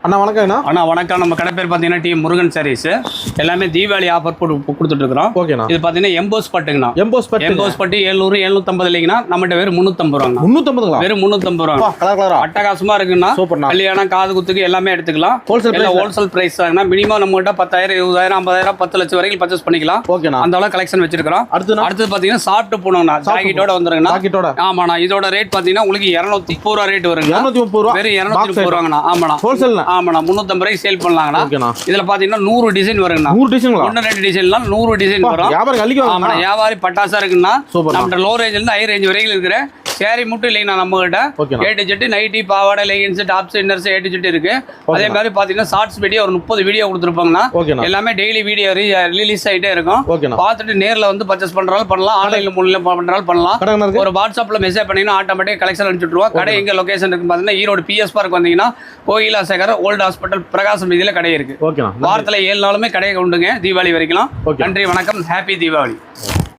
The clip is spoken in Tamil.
அண்ணா வணக்கம்ண்ணா. அண்ணா வணக்கம். நம்ம கடை பேர் பார்த்தீங்கன்னா டி முருகன் சாரீஸ். எல்லாமே தீபாவளி ஆஃபர் போட்டு கொடுத்துட்டு இருக்கிறோம். ஓகேண்ணா. இது பார்த்தீங்கன்னா எம்போஸ் பட்டுங்கண்ணா. எம்போஸ் பட்டு 700 750 இல்லைங்கண்ணா. நம்மகிட்ட வெறும் 350 ரூபாங்க. 350ங்களா? வெறும் 350 ரூபா. கலர் கலரா அட்டகாசமா இருக்குண்ணா. சூப்பர்ண்ணா. கல்யாணம் காது குத்துக்கு எல்லாமே எடுத்துக்கலாம். Wholesale price தாங்கண்ணா. மினிமம் நம்மகிட்ட 10,000 20,000 50,000 10 லட்சம் வரைக்கும் பர்ச்சேஸ் பண்ணிக்கலாம். ஓகேண்ணா. அந்த அளவு கலெக்ஷன் வச்சிருக்கிறோம். அடுத்து பார்த்தீங்கன்னா சாப்பிட்டு போனோம்ண்ணா. ஜாக்கெட்டோட வந்துருங்கண்ணா. ஜாக்கெட்டோட ஆமாண்ணா. இதோட ரேட் பார்த்தீங்கன்னா உங்களுக்கு 230 ரூபா ரேட் வருங்க. 230 ரூபா. வெறும் 230 ரூபாங்கண்ணா. ஆமாண்ணா. ஹோல்சேல். ஆமாண்ணா. 350 ரூபாய்க்கு சேல் பண்ணலாங்கண்ணா. இதுல பாத்தீங்கன்னா 100 டிசைன் வருங்கண்ணா. 100 டிசைன்ங்களா? 1 டிசைன்லாம் 100 டிசைன் வரும். வியாபாரம் அள்ளிக்குவாங்க. ஆமாண்ணா. வியாபாரி பட்டாசா இருக்குன்னா நம்ம லோ ரேஞ்சில இருந்து ஹை ரேஞ்ச் வரைக்கும் இருக்கிற சேரி மட்டும் இல்லைங்கண்ணா. நம்ம கிட்ட ஏ டு ஜெட் நைட்டி பாவாடை leggings tops inners A to Z இருக்கு. அதே மாதிரி பாத்தீங்கன்னா ஷார்ட்ஸ் வீடியோ ஒரு 30 வீடியோ கொடுத்துருப்பாங்கண்ணா. எல்லாமே டெய்லி வீடியோ ரிலீஸ் ஆகிட்டே இருக்கும். பார்த்துட்டு நேரில் வந்து பர்ச்சேஸ் பண்றாலும் பண்ணலாம், ஆன்லைன்ல மூலியம் பண்றாலும் பண்ணலாம். ஒரு வாட்ஸ்அப்ல மெசேஜ் பண்ணீங்கன்னா ஆட்டோமேட்டிக் கலெக்ஷன் அனுப்பிச்சுட்டுருவோம். கடை எங்க லொகேஷன் இருக்கு பார்த்தீங்கன்னா ஈரோடு PS பார்க் வந்தீங்கன்னா கோயிலா சேகர் ஓல்டு ஹாஸ்பிட்டல் பிரகாசம் வீதியில கடை இருக்கு. வாரத்தில் 7 நாளுமே கடையை உண்டுங்க தீபாவளி வரைக்கும். நன்றி வணக்கம். ஹாப்பி தீபாவளி.